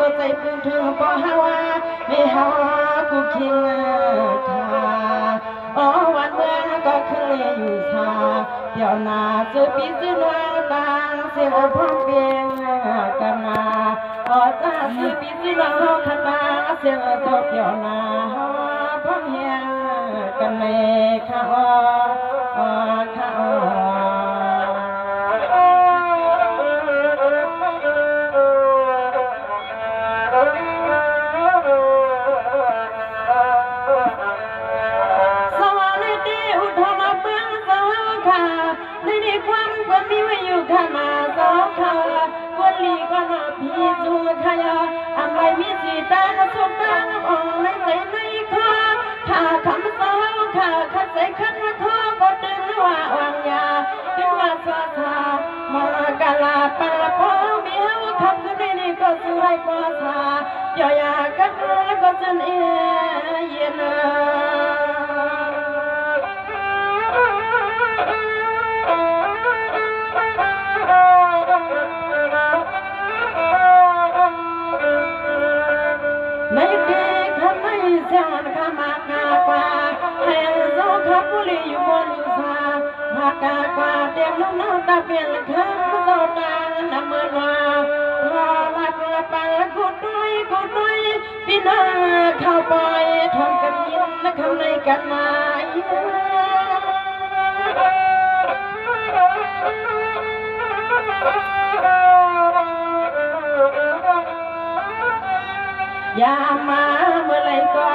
ก็ใจปึงถึงบ่ฮาวาไม่ฮากูคิงขาอ๋อวันเมืองก็คือเลยอยู่ชาเดี๋ยวนาเจอปีจื้อนวลต่างเสียงพร้อมเพียงกันมาอ๋อจ้าซื้อปีจื้อนวลเขาขันตาเสียงเจ้าเดี๋ยวนาพร้อมเพียงกันเลยค่ะอ๋อค่ะอ๋อข้ามาสาวข้าวันลีก็น่าพี่จูขยะอันไม่มีสีตาสมตาอ่อนในใจในคอข้าคำสาวข้าขัดใจขัดมาคอก็ดึงว่าวางยาดึงว่าสวาทามากาลาปลาพอมีเฮาขับขึ้นในก็สวยกว่าชาย่อยากันแล้วก็จนเย็นในดีข้าไม่เสียงข้ามากากว่าให้โซขับบุรีอยู่บนอยู่ซามากากว่าเต็มลูกน้องตาเปลี่ยนข้ามโซตานำมือมาพอลักละปังกูด้วยพี่น้าเข้าไปทำกันยินและคำในกันมาอย่ามาเมื่อไรก็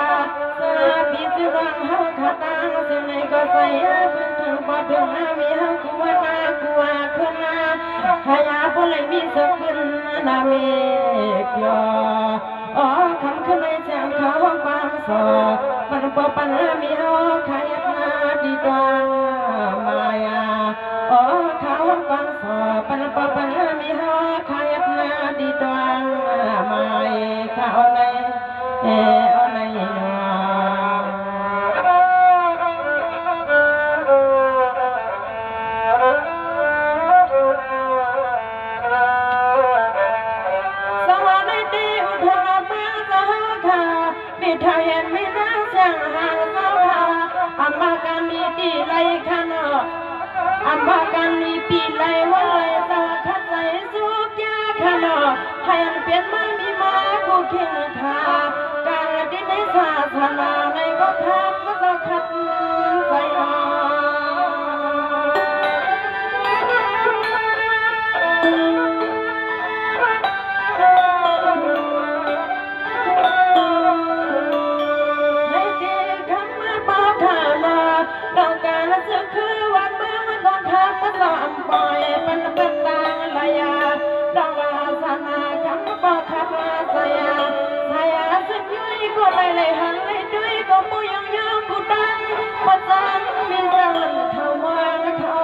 สาปีจะวางเฮาขาตางเสียงไหนก็ใส่พื้นถึงพอถึงมีเฮากลัวตากลัวขึ้นมาหายาบ่เลยมีสักขึ้นนาเมกยออ๋อคำขึ้นในเสียงเขาความสอปันปอปันมีเฮาขายนาดีตวงมายาอ๋อเขาความสอปันปอปันมีเฮาขายนาดีตวงมายเขาในเอาในหนอสวรรค์ดีอุทธรเมืองสหคาบิทาเย็นไม่น่าเสียงหางสาวคาอัมมากันดีตีไลขันอัมมากันดีปีไลวันไลตาขัดใจสุกยาขันให้อันเปลี่ยนมามีมากูเข่งขาการดินในศาสนาในก็ทำมาจะขัดใจในที่คำมาปาขานเราการสึกคือวันเมื่อมันต้องทำมาสามปล่อยเป็นต่างระยะดังวาสนาคำปาขัดมาสยาสยาสึกยุยก็เลยหันเลยด้วยก็มุยังยาวกูดังประจันมีเรื่องเข้ามาเข้า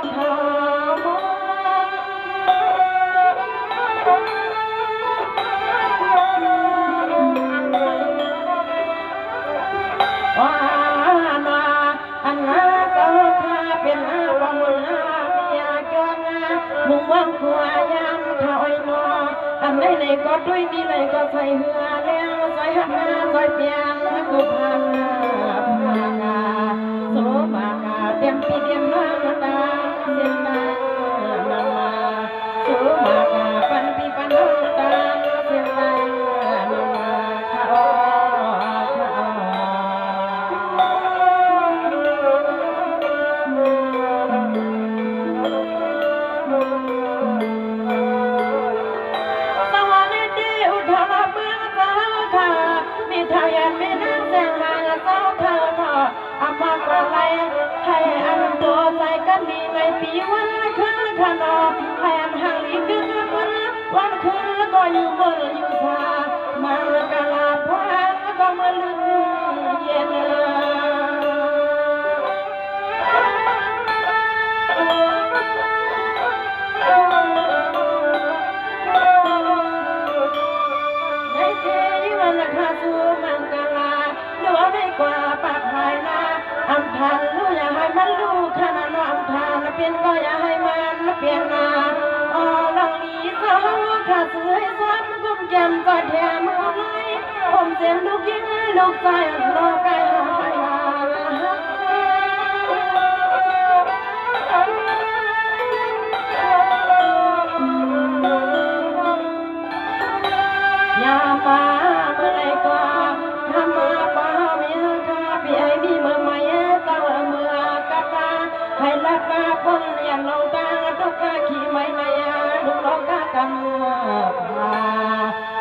ว่านาอันนาเจ้าข้าเป็นอาบมุลามีอาเกินมุ่งหวังขัวยามเขาไอ้นออันไหนก็ด้วยนี่เลยก็ใส่เหือเลี้ยงใส่หักหน้าใส่เปียงกูพังกาโสมากาเต็มปีเต็มน้ำตาเสียงนานามาโสมากาปันปีปันน้ำตาเสียงนานามาข้าให้อันตัวใจกันดีในปีวันขึ้นขนอให้อันห่างลีขึ้นวันขึ้นแล้วก็อยู่เมื่ออยู่ชามาแล้วก็ลาพานแล้วก็มาลืมเย็นในที่วันละคาสูมังกลาเหลือไม่กว่าปากภายนาอัมพันลูอย่าให้มันลูกขนาดน้ออัมพันเปลี่ยนก็อย่าให้มันเปลี่ยนนาอ๋อลังลีสาว ขาดสวยซ้อมกุมแก้มกอดแถมเอาเลยผมเสียงลูกยิงลูกใจรอไกลหายยามาเมื่อไรก็ทำมาป่ามีข้าพี่ไอ้มีเมื่อไม่ตาเมื่อกะตาให้ลักตาคนยันเราตาทุกข์ขี่ไม่ในลูกเรากะกำพา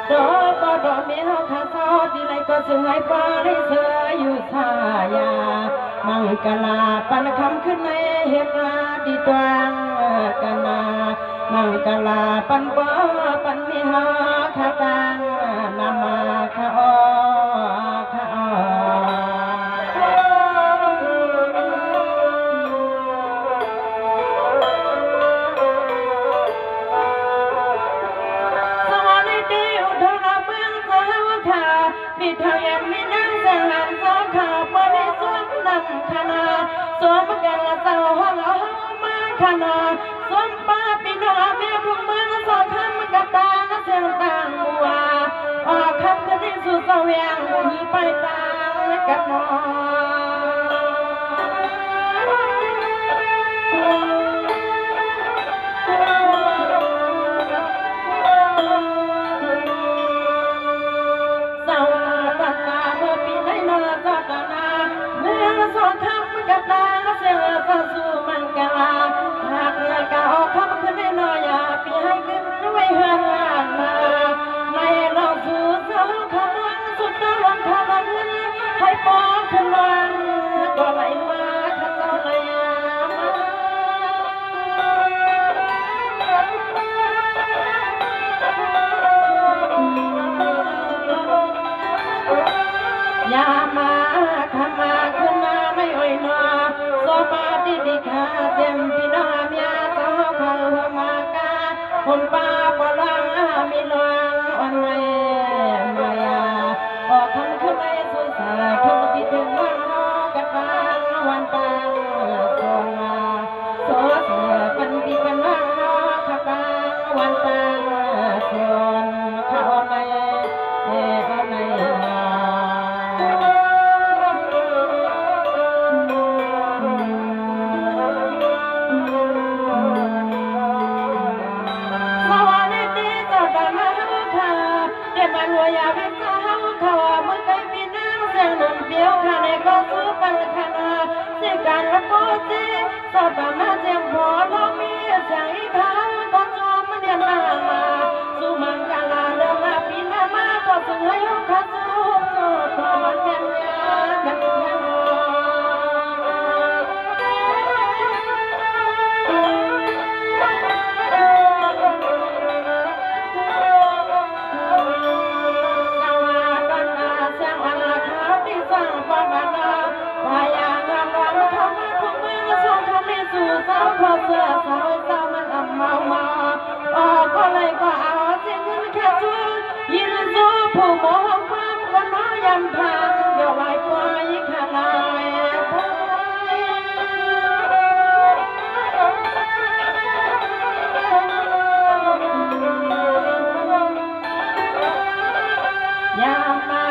โดก็ดอมีเขาขาซอดีไรก็สึงให้ป้าได้เสืออยู่ทายามังกลาปันคำขึ้นในเหตุดีตวังกันนามังกลาปันบ่ปันมีหาขาตังนามาขาอขาอสวัสดีอุทธรเมืองสาวขามีทางยันมีนั่งเสียงหันสาวขาเปิดให้สวมนำคณะสวมกันละเจ้าห้องเอามาคณะสวมป้าปีน้องแม่ทุกเมืองสองคำกับตาเสียงต่างบัวออกคำกันที่สุดเสวียงมีไปต่างกับน้องสวัสดีเมื่อปีไหนนอสัตนาเมืองสองคำกับตาเสียงสู่มังกลาหากเงยกาออกคำขึ้นในน้อยปีให้ขึ้นไว้เฮือนลานมาในลองสู่สองคำสุดตลอดทางเงินให้ปอขึ้นวันก็ไหลมาข้าเจ้าเลยยามาขมาขึ้นมาในอ้อยนาสมาดิดิคาเต็มปีนาเมียสาวเขาหัวมากาคนป้าปลังมีลวงอ่อนไม่มายาออกคำขึ้นในสุสาทุกที่ถึงวันนอกระตังวันตังสวงโสเสือกันที่เป็นวันนอกระตังวันตังสวนเขาในในหัวยาวิสาเขาเมื่อไกลปีน้ำเสียงหนุ่มเปียวขาในก็ซื้อปันขนาสิการละโปจิสอดตาหน้าเจียงพอลองมีเสียงอีกครั้งก็จอมมันเดียนมาสู่มังกลาเริ่มมาปีหน้ามาก็สึงให้ยกขาสู้โจทย์พอมันเมียนยากันทั้งสาวขอเสื้อสาวสาวมันอ่ำเมามาออกก็เลยก็เอาเสียเงินแค่ซื้อยินสู้ผู้มองความก็น้อยยำทางเดี๋ยวลายควายขนาดยามมา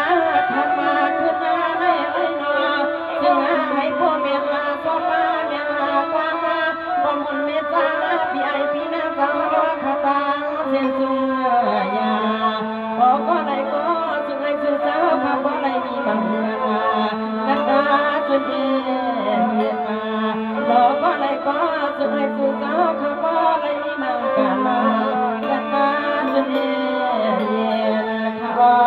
ทำมาขึ้นมาให้ไอ้นอจึงให้พวกเมียลาสบาเมียลาความมาบอมบุญเมตตาพี่ไอพี่น้าสาวขาตังเส้นสุยาพอก็ได้ก็จึงให้สื่อสาวข้าบ่ได้มีบังเงินกันตาจนเย็นมาพอก็ได้ก็จึงให้สื่อสาวข้าบ่ได้มีบังกันกันตาจนเย็นข้า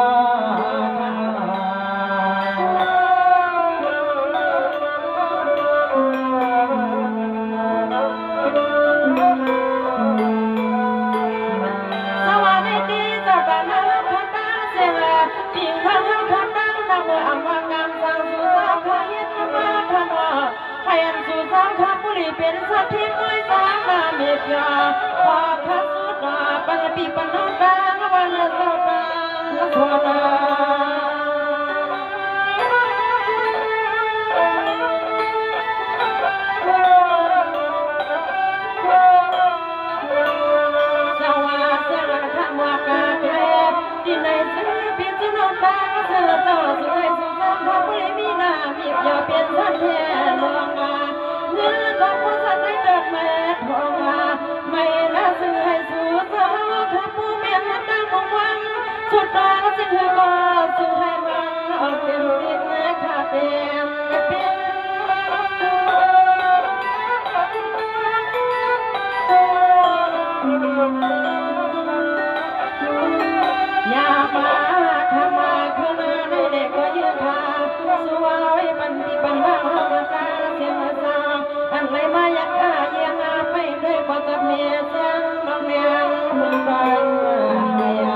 เป็นสัตว์ที่ไม่สามารถเมียยาพอทัศนาปังปีปันน้ำตาวันละสาวตาสวนาสวาสวาขโม เจ้าสวยสุดสามพระบริมีนามีเพียวเป็นสันแท้ลวงมาเงินก็ผู้สันได้เดินแม่ทองมาไม่น่าซื้อให้สู่สาวข้าผู้เมียนตั้งมองวังสุดตาจึงให้ก็จึงให้มันออกเต็มติดข้าเต็มเป็นอย่ามาขมาขึ้นในเด็กก็ยืนขาสวยปันที่ปันบ้างมาตาเสียงสาวอันไรมาอยากกาเยี่ยงไปด้วยปอดเมียเสียงน้องเนียงมือดังเมีย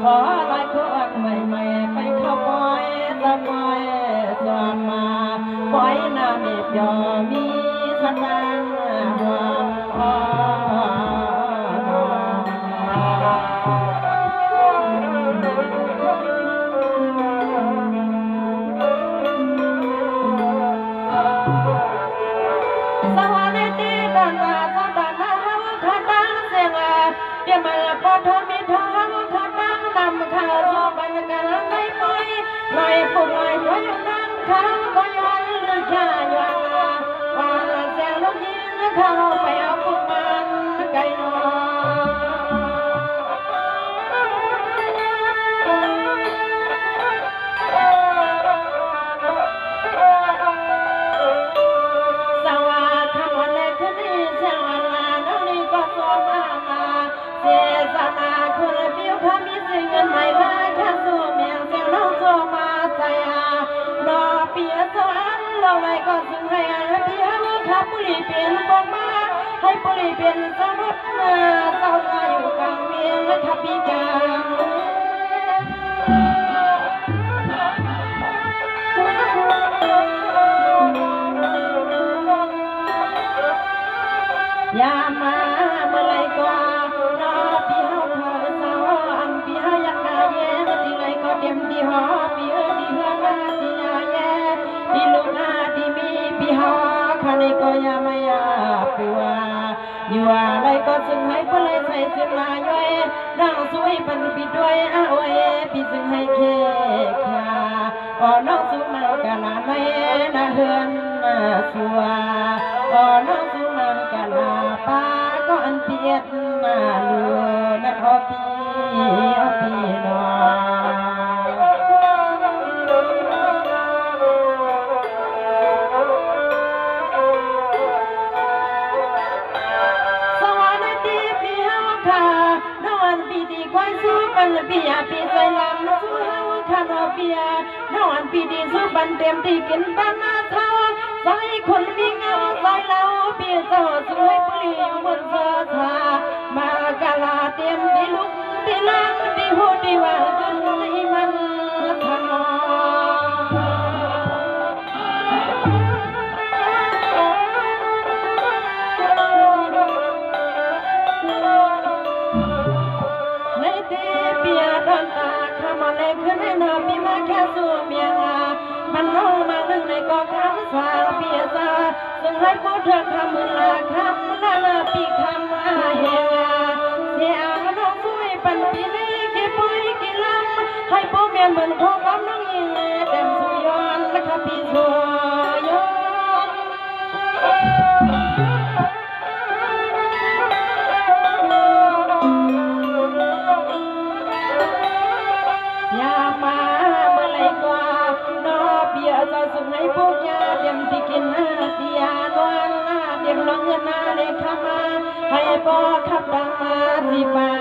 ขอลายคนใหม่ๆไปเข้าปล่อยตะปล่อยสวมมาปล่อยน้ำมีเพียวมีสตางค์รวมพ่อมันละพอทอมีทองขาตั้งนำข้าสู่บรรกันไม่ปล่อยลอยปุ่มลอยไว้นั่งข้างก็ย้อนหรือแค่ย้อนว่าแสงลูกยิงเข้าไปเอาปุ่มมันไกลนสวัสดิ์ขมวันเล็กขึ้นนี่เสียงวันลาน้องนี่ก็สวมอาเสียสนาคุณผิวข้ามีสิ่งเงินใหม่มาแค่สู้เมียงเสียงน้องโซมาใจนอเปียสอนเราไว้ก็ซึ่งให้และเพียงข้าปุริเปลี่ยนบอกมาให้ปุริเปลี่ยนสมุดเศร้าใจอยู่กลางเมียงและทับปีกางอย่ามาเมื่อไรก็นอปีเฮาเธอสาวอันปีเฮาอยากได้แย่ที่ไรก็เต็มที่หอปีดีเฮือนาที่ยาแย่ที่ลูกอาที่มีปีเฮาข้าในก็อย่าไม่อยากปัวอยู่อะไรก็ซึ่งให้เพื่อเลยใส่ซึ่งลายย้อยร่างสวยปันปีด้วยอาโอยปีซึ่งให้เคขาอ๋อน้องสุมากะลาไม่นาเฮือนสัวอ๋อน้องสุมากะลาป้าก็อันเปียดนาลูนั่นอปีนอสวัสดีพี่เฮาค่ะน้องปีดีก้อยสู้ปันปียปีใจลำสู้เฮาค่ะน้องปียน้องปีดีสู้ปันเต็มที่กินบ้านนาเท่าใส่คนมีเงาใส่เราปีเจ้าสวยปลีบนเสื้อผ้ามากะลาเต็มที่ลุกที่ลังที่หูที่ว่าจนให้มันทนในเตปียดอนตาขมาเล็กขึ้นให้นาปีมาแค่สู้เมียงมันน้องมาหนึ่งในก็คำสาเปียซาซึ่งให้พูดเธอคำมือลาคำละปีคำอาเฮงเสียน้องสวยปันปีนี้กี่ปุยกี่ลำให้ผู้เมียนเหมือนทองคำน้องยิงเต็มสุยอนและขับปีสุยอนอย่ามาเมื่อไรก็นอเบียจะส่งให้พวกยาเต็มที่กินเดียนวันเต็มน้องเงินเลขมาให้บ่ขับดังมาที่บ้า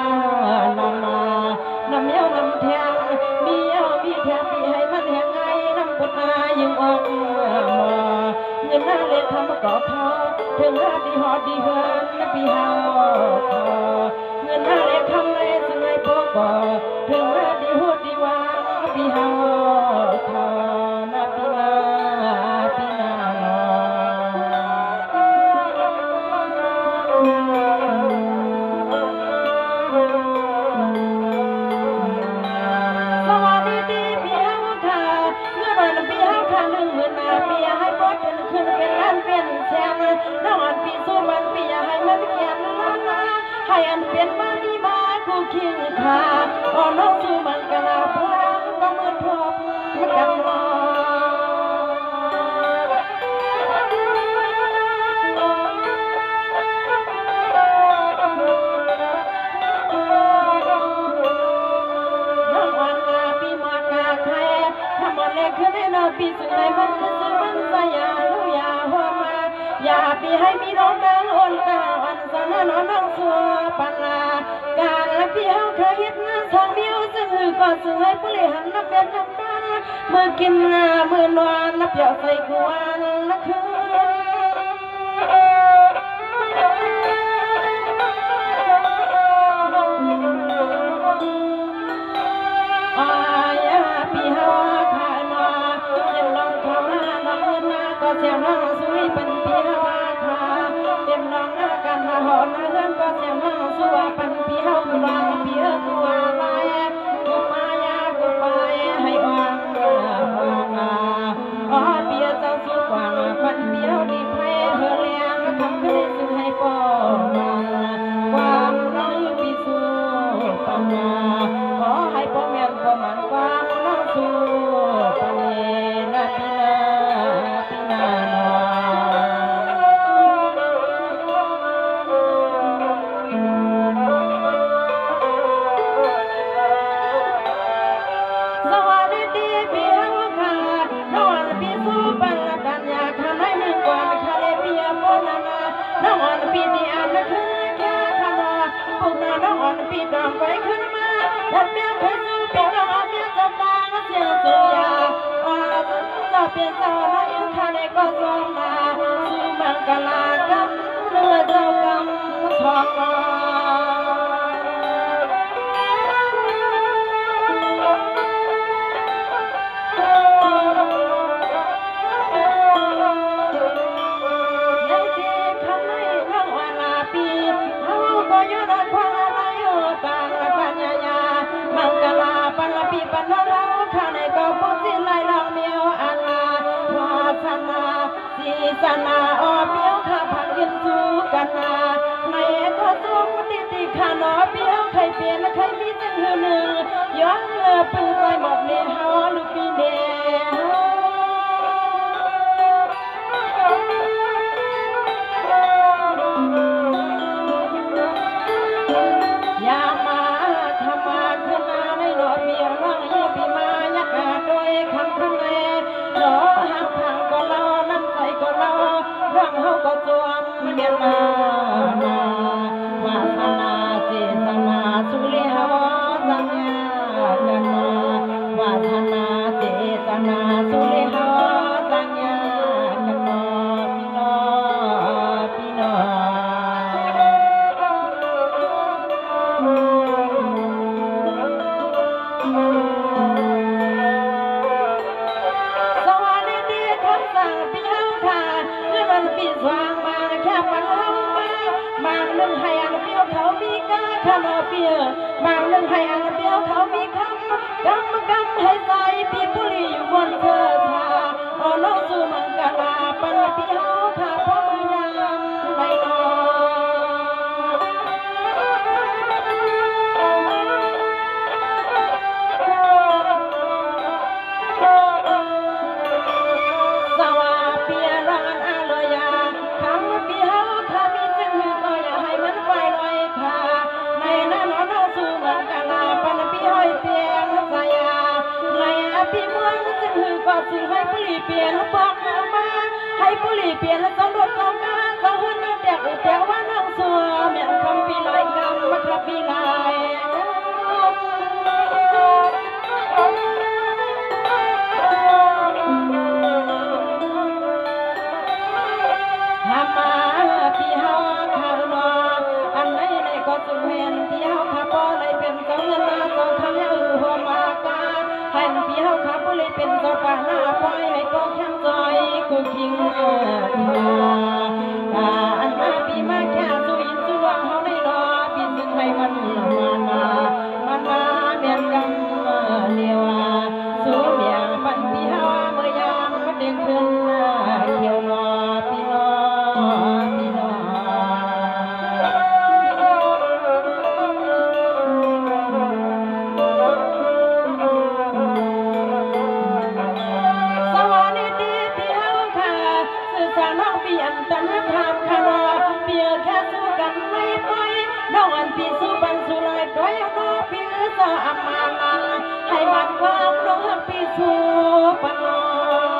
นำมาน้ำเยี่ยน้ำแทงมีเยี่ยวมีแทงปีให้มันแหงไงน้ำปนมายิ่งออกมาเงินเลขมาก่อเขาถึงดีหอดีเฮือนปีเฮาเงินเลขทำเลยจึงให้พวกบ่ถึงดีหูดีวางปีเฮานาปีนาปีนาสวัสดีพี่เฮาค่ะเมื่อวันพี่เฮาค่ะ10,000ปีให้บดขึ้นเป็นล้านเป็นแสนน้องอันปีสู้มันปีให้มันเขียนล้านให้อันเป็นมาดีมาคู่คิงค่ะ ปีสุดท้ายมันคือมันสยาลุยาหัวมาอย่าปีให้มีน้องดังอ่อนตาอ่อนสนนอนน้องสัวปันลาการละปีเฮาเคยเฮ็ดงานสองเดียวซึ่งหือก็ซึ่งให้ผู้บริหารนับเบ็ดนับบ้านมือกินมือนอนนับเหยาะใส่กวนละคืนก็เสียงน้องสุยเป็นปีฮาวาคาเต็มน้องอาการมาหอนเฮือนก็เสียงน้องสัวเป็นปีเฮากุลองปีกัวลายกุมายากุไปให้วางอ๋อปีเจ้าสุกวางเป็นปีเฮาดีเพเฮเลียงทำขึ้นซึ่งให้ปอความน้อยปีสู้ปัญญาขอให้พ่อแม่ก็มันความน้องสู้ปัญญาปีปีดองไว้ขึ้นมาดัดเบี้ยเคยสู้ปีดองเบี้ยจะตางเสียสุยาจะเปลี่ยนเจ้าน้อยข้าในก็ทรงมาสู้มังกลากำเรือเจ้ากำทองปีปันเราข้าในก็พูดสิ้นไล่ลองเมียวอันลาวาสนาสีสนาอ้อเมียวข้าพักกินสู้กันนาในก็ทรงติติข้าหนอเปียวใครเปลี่ยนใครมีจังหือหนึ่งย้อนเลือปืนใจหมดเนี่ยเฮาลูกปีเดียวอย่ามาทำมาขึ้นมาในหลอดเบียร์น้องยี่ปีมายักษ์โดยคำแม่หลอหักพังก็เล่าน้ำใจก็เล่าเรื่องเฮาก็จวมเดียนมาวาสนาเจตนาสุริเฮาสัญญากันมาวาสนาเจตนาสุริเฮาสัญญากันมาพี่น้องปีสว่างมาแค่ปันเฮามาบางหนึ่งให้อันเปียวเขามีกาขนอเปียบางหนึ่งให้อันเปียวเขามีคำกำให้ใจปีบุรีอยู่บนเธอทาโอ้น้องสู่มังกลาปันเปียวขาพ่อมือยามในนอสวาเปียร้านอาลยาคำปีเฮาถ้ามีจึงหือก็อย่าให้มันไปลอยขาในนั้นน้องสู่มังกลาปันปีห้อยเปียงสายาในปีเมืองจึงหือก็จึงให้ผู้ลีเปลี่ยนบอกมาให้ผู้ลีเปลี่ยนสำรวจสองงานสองหุ่นน้องเด็กแต่ว่าน้องสัวเมียนคำปีลอยกำมาขับปีลายมาพี่เฮาข้าวนออันไหนในก็จึงเห็นพี่เฮาข้าบ่เลยเป็นเจ้าเงินนาเจ้าคำยังหัวมากาให้พี่เฮาข้าบ่เลยเป็นเจ้าป่าหน้าปล่อยให้ก็แข็งใจกูคิงอันมาพี่มาแค่สุยสุวงเฮาในรอพี่ซึ่งให้มันมาเมียนกำเลียวสู้เมียงปันพี่เฮาเมื่อยามมันเด้งขึ้นเขียวนอพี่น้องตันทำขนอเปียแค่สู้กันไม่ไปน้องอันปีสู้ปันสู้ลอยด้อยน้องปีจะอามาลังให้มันความน้องปีสู้ปันนอ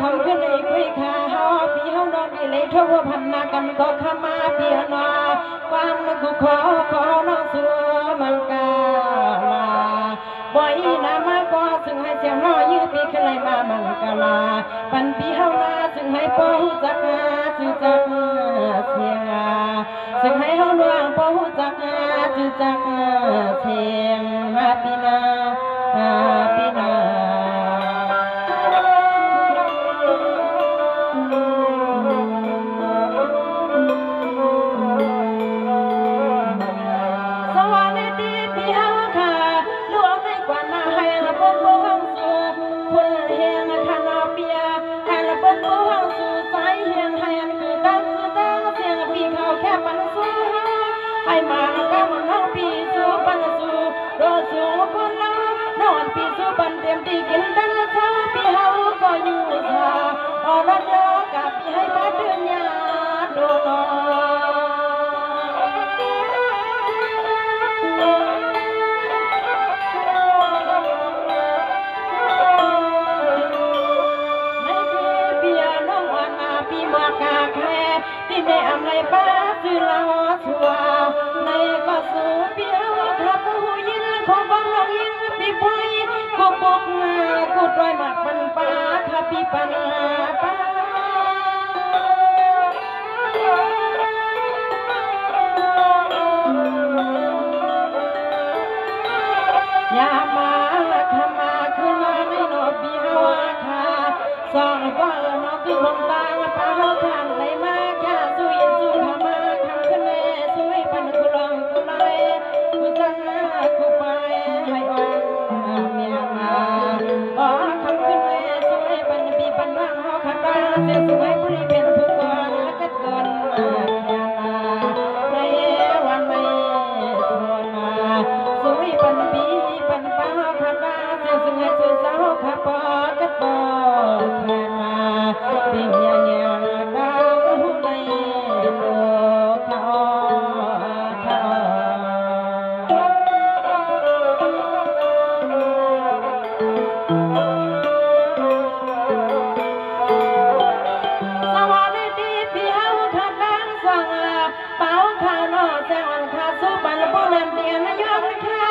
คำขึ้นในคุยขาเฮาพี่เฮานอนอีเลยทั่วพันนากันก็ขมาเพียนอความนึกขอน้องสัวมังกาลาบ่อยนามาก็ซึ่งให้เสียงน้อยยืดปีขึ้นเลยมามังกาลาปันพี่เฮานาซึ่งให้ป้อหูจักจือจักเสียงซึ่งให้เฮาลวงป้อหูจักจือจักเสียงมาปีนาปีนาให้มาก็มันน้องปีสู้ปันสู้รอสู้คนเรานอนปีสู้ปันเต็มที่กินดังละเช้าปีเฮาก็อยู่ซาอรรถกับปีให้มาเดือนยาโดนมากาแค่ที่ในอำไลป้าจือลาชัวในก็สู้เปียวครับผู้ยินของบ้านเรายิงปีพอยกูปกงากูตรอยหมักปันป้าครับปีปันป้ายามาขมาขึ้นมาในโนบีฮาวาคาสองว่าน้องคือคนตาป้าเขาขันเลยมาแค่สู้ยินสู้ขมาขังขึ้นแม่สู้ปันกุลองกุไลกุจังกุไปให้อ่อนเมียมาอ๋อขังขึ้นแม่สู้ปันปีปันว่างเขาขันตาเสียสวยผู้นี้เป็นผู้ก่อนและก็เกินมาแค่นาในวันไม่ส่วนมาสู้ปันปีปันป้าเขาขันตาเสียสวยสู้สาวขับปอกัดปอแค่นาเป็นยังไงดังหูในโลกเขาสวัสดีพี่เฮาขัดดังสังเป่าข้าวนอแจ้งข้าสู้ปันผู้นั้นเดียนย้อนข้า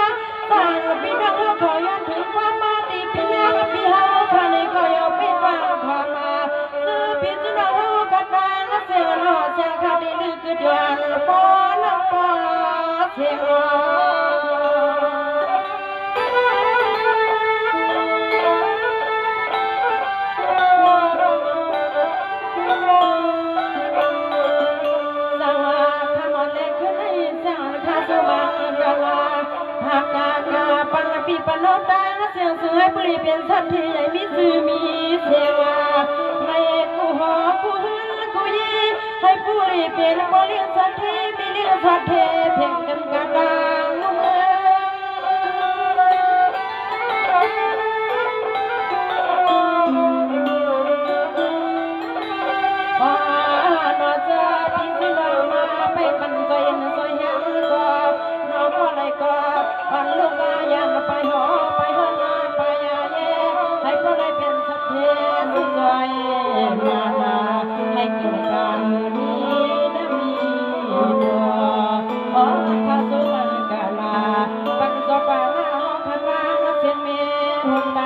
ต่างพี่น้องเขาขอย้อนถึงความมาดีพี่น้องพี่เฮาข้าในก็ยอมปิดบังความมาพี่จะน้องกัดดังเสียงน้อเสียงข้าดีลึกกึศยวนปอน้ำปอเสียงปีปนดาเสียงสวยปรีเป็นสัตว์ที่ใหญ่มีสื่อมีเสียงในกูหอกูหืนกูยีให้ผู้รีเป็นบริสัทธิ์ที่มีเลี้ยงสัตว์เทเพ่งกันกระดังเมืองนอจะพี่จะนอมาไปปันใจนซอยยังก็นอก็เลยก็ปันลูกยันไปหอไปหอนาไปยาเย่ให้ก็ได้เป็นสัตว์เทสุดใจมาให้กินกันนี้ได้มีตัวอ๋อข้าสุวรรณกาลาปันจบปาลาห้องพระนางเสียงเมหุ่นตา